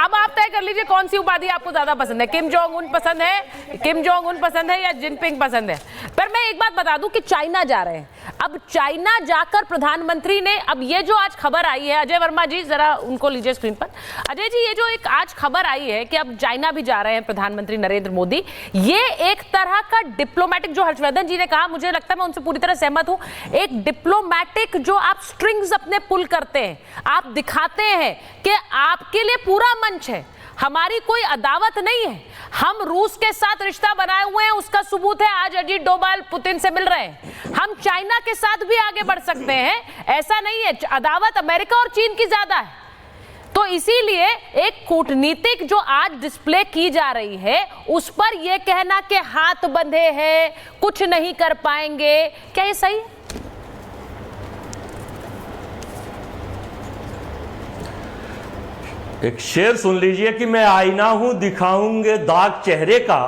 अब आप तय कर लीजिए कौन सी उपाधि आपको ज्यादा पसंद है, किम जोंग उन पसंद है, किम जोंग उन पसंद है या जिनपिंग पसंद है। पर मैं एक बात बता दूं कि चाइना जा रहे हैं। अब चाइना जाकर प्रधानमंत्री ने, अब ये जो आज खबर आई है, अजय वर्मा जी जरा उनको लीजिए स्क्रीन पर। अजय जी, ये जो एक आज खबर आई है कि अब चाइना भी जा रहे हैं प्रधानमंत्री नरेंद्र मोदी, ये एक तरह का डिप्लोमेटिक, जो हर्षवर्धन जी ने कहा, मुझे लगता है मैं उनसे पूरी तरह सहमत हूं, एक डिप्लोमेटिक जो आप स्ट्रिंग्स अपने पुल करते हैं, आप दिखाते हैं कि आपके लिए पूरा मंच है, हमारी कोई अदावत नहीं है, हम रूस के साथ रिश्ता बनाए हुए हैं, उसका सबूत है आज अजीत डोभाल पुतिन से मिल रहे हैं, हम चाइना के साथ भी आगे बढ़ सकते हैं, ऐसा नहीं है अदावत अमेरिका और चीन की ज्यादा है। तो इसीलिए एक कूटनीतिक जो आज डिस्प्ले की जा रही है, उस पर यह कहना कि हाथ बंधे हैं, कुछ नहीं कर पाएंगे, क्या ये सही है? एक शेर सुन लीजिए कि मैं आईना हूं दिखाऊंगे दाग चेहरे का,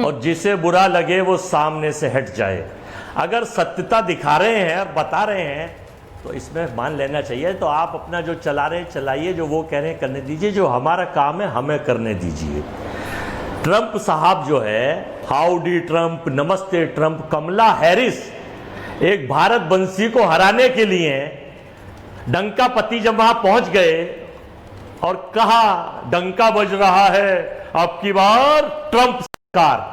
और जिसे बुरा लगे वो सामने से हट जाए। अगर सत्यता दिखा रहे हैं और बता रहे हैं तो इसमें मान लेना चाहिए। तो आप अपना जो चला रहे हैं चलाइए, जो वो कह रहे हैं करने दीजिए, जो हमारा काम है हमें करने दीजिए। ट्रंप साहब जो है, हाउडी ट्रंप, नमस्ते ट्रंप, कमला हैरिस एक भारत वंशी को हराने के लिए डंका पति जब वहां पहुंच गए और कहा डंका बज रहा है अब की बार ट्रंप सरकार।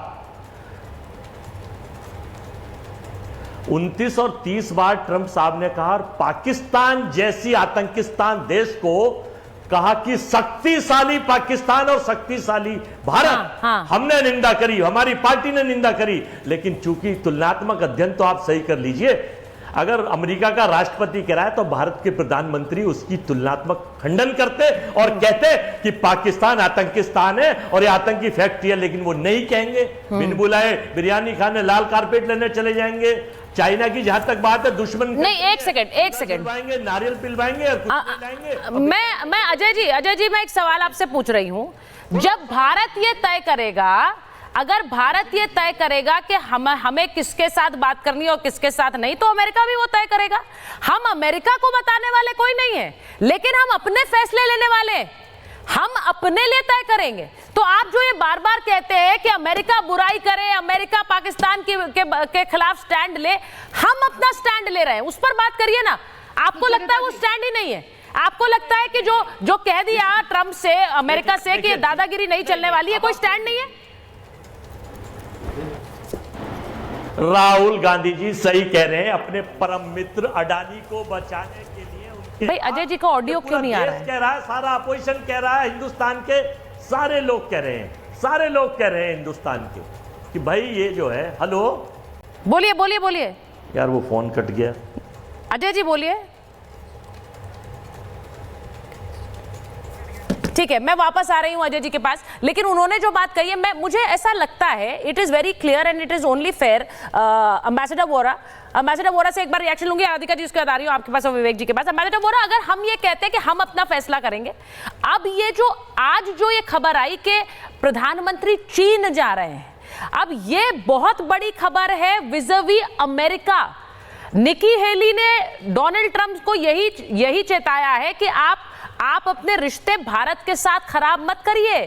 29 और 30 बार ट्रंप साहब ने कहा, और पाकिस्तान जैसी आतंकिस्तान देश को कहा कि शक्तिशाली पाकिस्तान और शक्तिशाली भारत। हाँ। हमने निंदा करी, हमारी पार्टी ने निंदा करी, लेकिन चूंकि तुलनात्मक अध्ययन तो आप सही कर लीजिए, अगर अमेरिका का राष्ट्रपति कह रहा है तो भारत के प्रधानमंत्री उसकी तुलनात्मक खंडन करते और कहते कि पाकिस्तान आतंकिस्तान है और ये आतंकी फैक्ट्री है, लेकिन वो नहीं कहेंगे। बिन बुलाए बिरयानी खाने, लाल कारपेट लेने चले जाएंगे। चाइना की जहां तक बात है, दुश्मन नहीं, एक सेकंड नारियल पिलवाएंगे और कुछ पिलाएंगे। मैं अजय जी मैं एक सवाल आपसे पूछ रही हूं, जब भारत ये तय करेगा, अगर भारत ये तय करेगा कि हमें किसके साथ बात करनी है और किसके साथ नहीं, तो अमेरिका भी वो तय करेगा। हम अमेरिका को बताने वाले कोई नहीं है, लेकिन हम अपने फैसले लेने वाले हैं, हम अपने लिए तय करेंगे। तो आप जो ये बार बार कहते हैं कि अमेरिका बुराई करे, अमेरिका पाकिस्तान के खिलाफ स्टैंड ले, हम अपना स्टैंड ले रहे हैं, उस पर बात करिए ना। आपको लगता है वो स्टैंड ही नहीं है? आपको लगता है कि जो कह दिया ट्रंप से, अमेरिका से कि दादागिरी नहीं चलने वाली है, कोई स्टैंड नहीं है? राहुल गांधी जी सही कह रहे हैं, अपने परम मित्र अडानी को बचाने के लिए उनके। भाई अजय जी का ऑडियो क्यों नहीं आ रहा है? कह रहा है, सारा अपोजिशन कह रहा है, हिंदुस्तान के सारे लोग कह रहे हैं, सारे लोग कह रहे हैं हिंदुस्तान के कि भाई ये जो है। हेलो, बोलिए यार वो फोन कट गया। अजय जी बोलिए। ठीक है, मैं वापस आ रही हूं अजय जी के पास, लेकिन उन्होंने जो बात कही है, मुझे ऐसा लगता है it is very clear and it is only fair. Ambassador Vora से एक बार रिएक्शन लूंगी, राधिका जी उसके बाद आ रही हूं आपके पास और विवेक जी के पास। एम्बेसडर वोरा, अगर हम ये कहते हैं कि हम अपना फैसला करेंगे, अब ये जो आज जो ये खबर आई कि प्रधानमंत्री चीन जा रहे हैं, अब ये बहुत बड़ी खबर है विज़ावी अमेरिका। निकी हेली ने डोनाल्ड ट्रंप को यही चेताया है कि आप अपने रिश्ते भारत के साथ खराब मत करिए,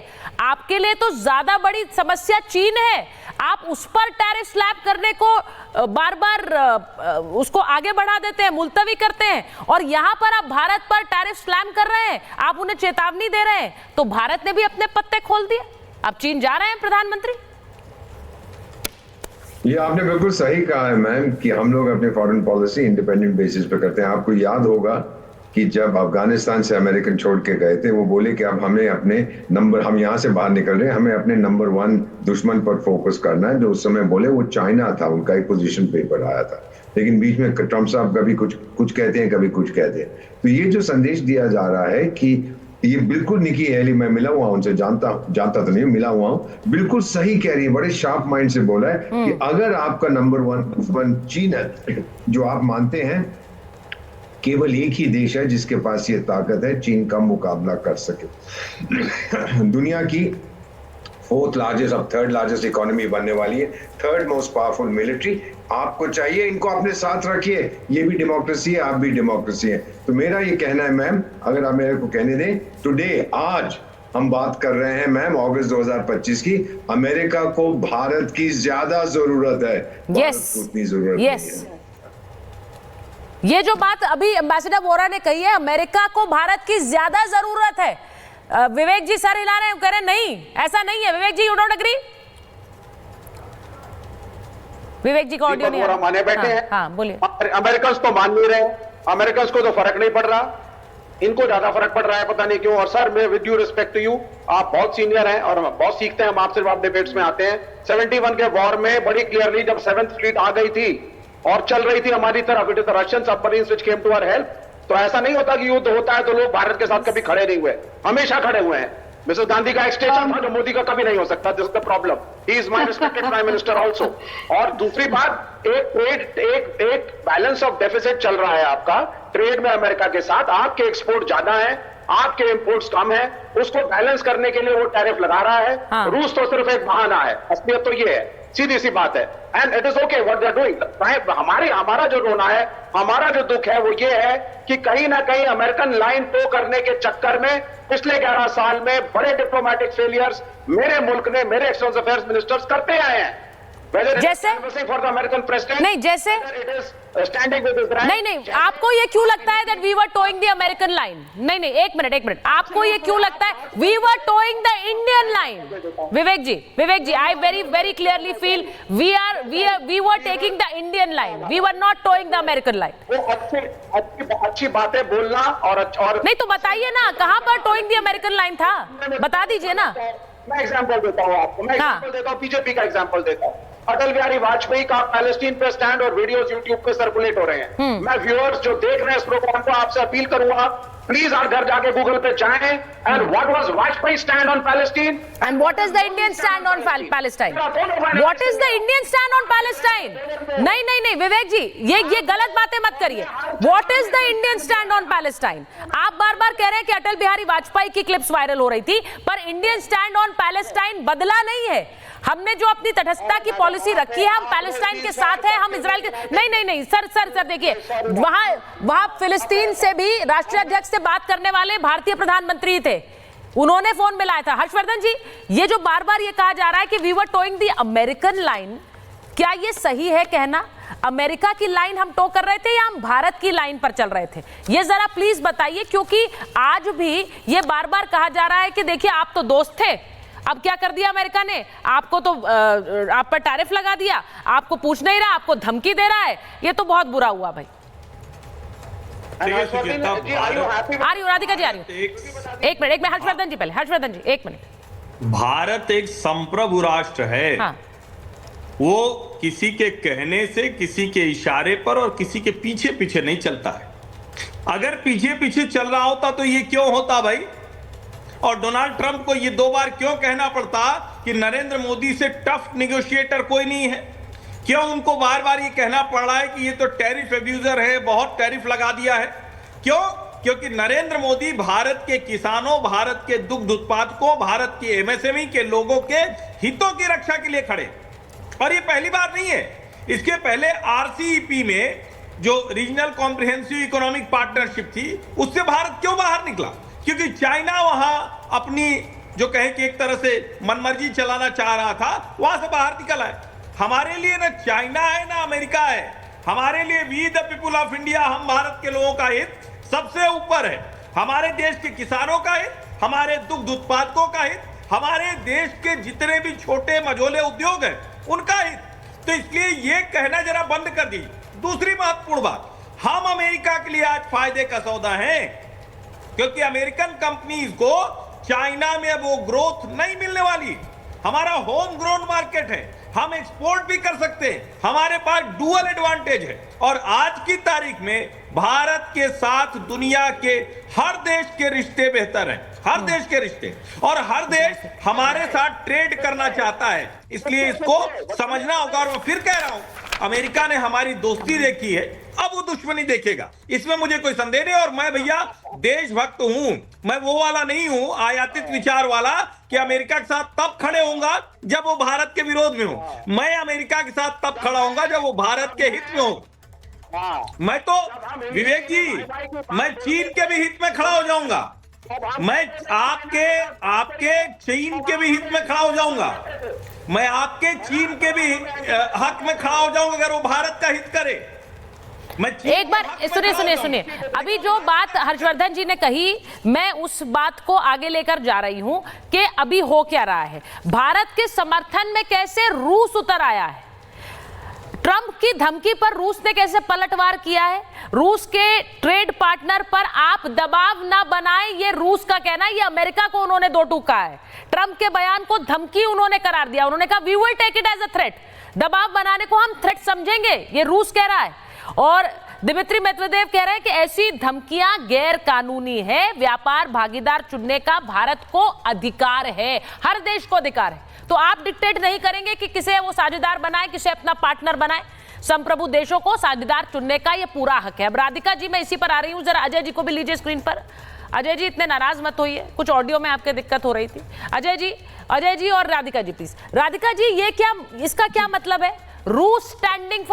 आपके लिए तो ज्यादा बड़ी समस्या चीन है, आप उस पर टैरिफ स्लैब करने को बार बार उसको आगे बढ़ा देते हैं, मुलतवी करते हैं, और यहां पर आप भारत पर टैरिफ स्लैम कर रहे हैं, आप उन्हें चेतावनी दे रहे हैं। तो भारत ने भी अपने पत्ते खोल दिए, अब चीन जा रहे हैं प्रधानमंत्री। ये आपने बिल्कुल सही कहा है मैम कि हम लोग अपने फॉरेन पॉलिसी इंडिपेंडेंट बेसिस पे करते हैं। आपको याद होगा कि जब अफगानिस्तान से अमेरिकन छोड़ के गए थे, वो बोले कि अब हमें अपने हम यहाँ से बाहर निकल रहे हैं, हमें अपने नंबर 1 दुश्मन पर फोकस करना है। जो उस समय बोले वो चाइना था, उनका एक पोजीशन पेपर आया था, लेकिन बीच में ट्रंप साहब कभी कुछ कहते हैं, कभी कुछ कहते हैं। तो ये जो संदेश दिया जा रहा है कि ये बिल्कुल निकी हेली, मैं मिला हुआ उनसे, जानता तो नहीं, मिला हुआ हूं, बिल्कुल सही कह रही है, बड़े शार्प माइंड से बोला है कि अगर आपका नंबर 1 दुश्मन चीन है, जो आप मानते हैं केवल एक ही देश है जिसके पास ये ताकत है चीन का मुकाबला कर सके। दुनिया की 4th लार्जेस्ट, अब 3rd लार्जेस्ट इकोनॉमी बनने वाली है, 3rd मोस्ट पावरफुल मिलिट्री। आपको चाहिए इनको अपने साथ रखिए, ये भी डेमोक्रेसी है, आप भी डेमोक्रेसी है। तो मेरा ये कहना है मैम, अगर आप मेरे को कहने दें, टुडे, आज हम बात कर रहे हैं मैम अगस्त 2025 की। अमेरिका को भारत की ज्यादा जरूरत है, भारत को उतनी जरूरत नहीं है। ये जो बात अभी एम्बेसडर वोरा ने कही है, अमेरिका को भारत की ज्यादा जरूरत है। विवेक जी सर हिला रहे हैं, कह रहे हैं नहीं ऐसा नहीं है। विवेक जी, यू डोंट एग्री? विवेक जी का ऑडियो नहीं आ रहा। माने बैठे हैं। हाँ बोलिए। अमेरिकन तो मान नहीं रहे, अमेरिकन को तो फर्क नहीं पड़ रहा, इनको ज्यादा फर्क पड़ रहा है, पता नहीं क्यों। और सर, मैं with due respect to you, आप बहुत सीनियर हैं और हम बहुत सीखते हैं, हम आपसे आप डिबेट्स में आते हैं। 71 के वॉर में बड़ी क्लियरली जब 7th फ्लीट आ गई थी और चल रही थी हमारी तरफ, it is the Russian submarines which came to our help. तो ऐसा नहीं होता कि युद्ध होता है तो लोग भारत के साथ कभी खड़े नहीं हुए, हमेशा खड़े हुए हैं। मिसेस गांधी का एक स्टेशन था जो मोदी का कभी नहीं हो सकता, this is the problem. He is my respected prime minister also. और दूसरी बात, एक बैलेंस ऑफ डेफिसिट चल रहा है आपका ट्रेड में अमेरिका के साथ। आपके एक्सपोर्ट ज्यादा है, आपके इंपोर्ट्स कम है, उसको बैलेंस करने के लिए वो टैरिफ लगा रहा है। हाँ। रूस तो सिर्फ एक बहाना है, असलियत तो ये है, सीधी सी बात है। And it is okay what they are doing. हमारा जो रोना है, हमारा जो दुख है वो ये है कि कहीं ना कहीं अमेरिकन लाइन टो करने के चक्कर में पिछले 11 साल में बड़े डिप्लोमेटिक फेलियर्स मेरे मुल्क ने, मेरे एक्सटर्नल अफेयर्स मिनिस्टर्स करते आए हैं। जैसे फॉर द अमेरिकन प्रेसिडेंट नहीं, जैसे स्टैंडिंग विद इजराइल। नहीं, आपको ये क्यों लगता है that we were toeing the American line? नहीं, एक मिनट, आपको ये क्यों लगता है we were toeing the Indian line? Vivek ji, I very clearly feel we were taking the Indian line, we were not toeing the American line. वो अच्छी बातें बोलना और नहीं तो बताइए ना, कहां पर टोइंग द अमेरिकन लाइन था, बता दीजिए ना। मैं एग्जांपल देता हूं आपको, एग्जांपल देता हूं, बीजेपी का एग्जांपल देता हूं। अटल बिहारी वाजपेयी का पैलेस्टीन पे स्टैंड और वीडियोस यूट्यूब पे सर्कुलेट हो रहे हैं। मैं व्यूअर्स जो देख रहे हैं इस प्रोग्राम को, आपसे अपील करूंगा, प्लीज आप घर जाके गूगल पे जाएं and what was Vajpayee stand on Palestine and what is the Indian stand on Palestine? What is the Indian stand on Palestine? नहीं, विवेक जी, ये गलत बातें मत करिए। What is the Indian stand on Palestine? आप बार कह रहे हैं कि अटल बिहारी वाजपेयी की क्लिप्स वायरल हो रही थी, पर इंडियन स्टैंड ऑन पैलेस्टाइन बदला नहीं है। हमने जो अपनी तटस्थता की पॉलिसी रखी है, हम पैलेस्टाइन के साथ हैं, हम इजराइल के नहीं सर देखिए, वहां फिलिस्तीन से भी राष्ट्रीय अध्यक्ष से बात करने वाले भारतीय प्रधानमंत्री थे, उन्होंने फोन मिलाया था। हर्षवर्धन जी, ये जो बार ये कहा जा रहा है कि we were toeing the American line, क्या ये सही है कहना? अमेरिका की लाइन हम टो कर रहे थे या हम भारत की लाइन पर चल रहे थे? ये जरा प्लीज बताइए, क्योंकि आज भी ये बार कहा जा रहा है कि देखिए आप तो दोस्त थे, अब क्या कर दिया अमेरिका ने, आपको तो आप पर टैरिफ लगा दिया, आपको पूछ नहीं रहा, आपको धमकी दे रहा है। ये तो बहुत बुरा हुआ भाई। आ रही हो राधिका जी? आ रही हो? एक मिनट, हर्षवर्धन जी पहले, हर्षवर्धन जी एक मिनट। भारत एक संप्रभु राष्ट्र है। हाँ। वो किसी के कहने से, किसी के इशारे पर और किसी के पीछे नहीं चलता है। अगर पीछे चल रहा होता तो ये क्यों होता भाई? और डोनाल्ड ट्रंप को ये 2 बार क्यों कहना पड़ता कि नरेंद्र मोदी से टफ नेगोशिएटर कोई नहीं है? क्यों उनको बार ये कहना पड़ रहा है कि ये तो टैरिफ अब्यूजर है, बहुत टैरिफ लगा दिया है? क्यों? क्योंकि नरेंद्र मोदी भारत के किसानों, भारत के दुग्ध उत्पादकों, भारत के एमएसएमई के लोगों के हितों की रक्षा के लिए खड़े। और ये पहली बार नहीं है, इसके पहले आरसीईपी में जो रीजनल कॉम्प्रिहेंसिव इकोनॉमिक पार्टनरशिप थी, उससे भारत क्यों बाहर निकला? क्योंकि चाइना वहां अपनी जो कहे कि एक तरह से मनमर्जी चलाना चाह रहा था, वहां से बाहर निकला है। हमारे लिए ना चाइना है ना अमेरिका है, हमारे लिए we the people of India, हम भारत के लोगों का हित सबसे ऊपर है। हमारे देश के किसानों का हित, हमारे दुग्ध उत्पादकों का हित, हमारे देश के जितने भी छोटे मझोले उद्योग हैं उनका हित। तो इसलिए ये कहना जरा बंद कर दी। दूसरी महत्वपूर्ण बात, हम अमेरिका के लिए आज फायदे का सौदा है, क्योंकि अमेरिकन कंपनीज को चाइना में वो ग्रोथ नहीं मिलने वाली। हमारा होम ग्रोन मार्केट है, हम एक्सपोर्ट भी कर सकते हैं, हमारे पास डुअल एडवांटेज है। और आज की तारीख में भारत के साथ दुनिया के हर देश के रिश्ते बेहतर हैं, हर देश के रिश्ते, और हर देश हमारे साथ ट्रेड करना चाहता है। इसलिए इसको समझना होगा। और मैं फिर कह रहा हूं, अमेरिका ने हमारी दोस्ती देखी है, अब वो दुश्मनी देखेगा, इसमें मुझे कोई संदेह नहीं। और मैं भैया देशभक्त हूं, मैं वो वाला नहीं हूं आयातित विचार वाला कि अमेरिका के साथ तब खड़े होऊंगा जब वो भारत के विरोध में हो। मैं अमेरिका के साथ तब खड़ा होऊंगा जब वो भारत के हित में हो। मैं तो विवेक जी, मैं चीन के भी हित में खड़ा हो जाऊंगा, मैं आपके चीन के भी हित में खड़ा हो जाऊंगा, मैं आपके चीन के भी हक में खड़ा हो जाऊंगा अगर वो भारत का हित करे। मैं एक बार सुनिए, अभी जो बात हर्षवर्धन जी ने कही, मैं उस बात को आगे लेकर जा रही हूं कि अभी हो क्या रहा है। भारत के समर्थन में कैसे रूस उतर आया है, ट्रंप की धमकी पर रूस ने कैसे पलटवार किया है, रूस के ट्रेड पार्टनर पर आप दबाव ना बनाएं, ये रूस का कहना है, ये अमेरिका को उन्होंने दो टूका है। ट्रंप के बयान को धमकी उन्होंने करार दिया, उन्होंने कहा we will take it as a threat, दबाव बनाने को हम थ्रेट समझेंगे, ये रूस कह रहा है। और दिमित्री मेदवेदेव कह रहे हैं कि ऐसी धमकियां गैर कानूनी है, व्यापार भागीदार चुनने का भारत को अधिकार है, हर देश को अधिकार है। तो आप डिक्टेट नहीं करेंगे कि किसे वो साझेदार बनाए, किसे अपना पार्टनर बनाए। संप्रभु देशों को साझेदार चुनने का ये पूरा हक है। अब राधिका जी, मैं इसी पर आ रही हूं, जरा अजय जी को भी लीजिए स्क्रीन पर। अजय जी इतने नाराज मत होइए, कुछ ऑडियो में आपके दिक्कत हो रही थी। अजय जी और राधिका जी प्लीज। राधिका जी, ये क्या, इसका क्या मतलब है, रूस स्टैंडिंग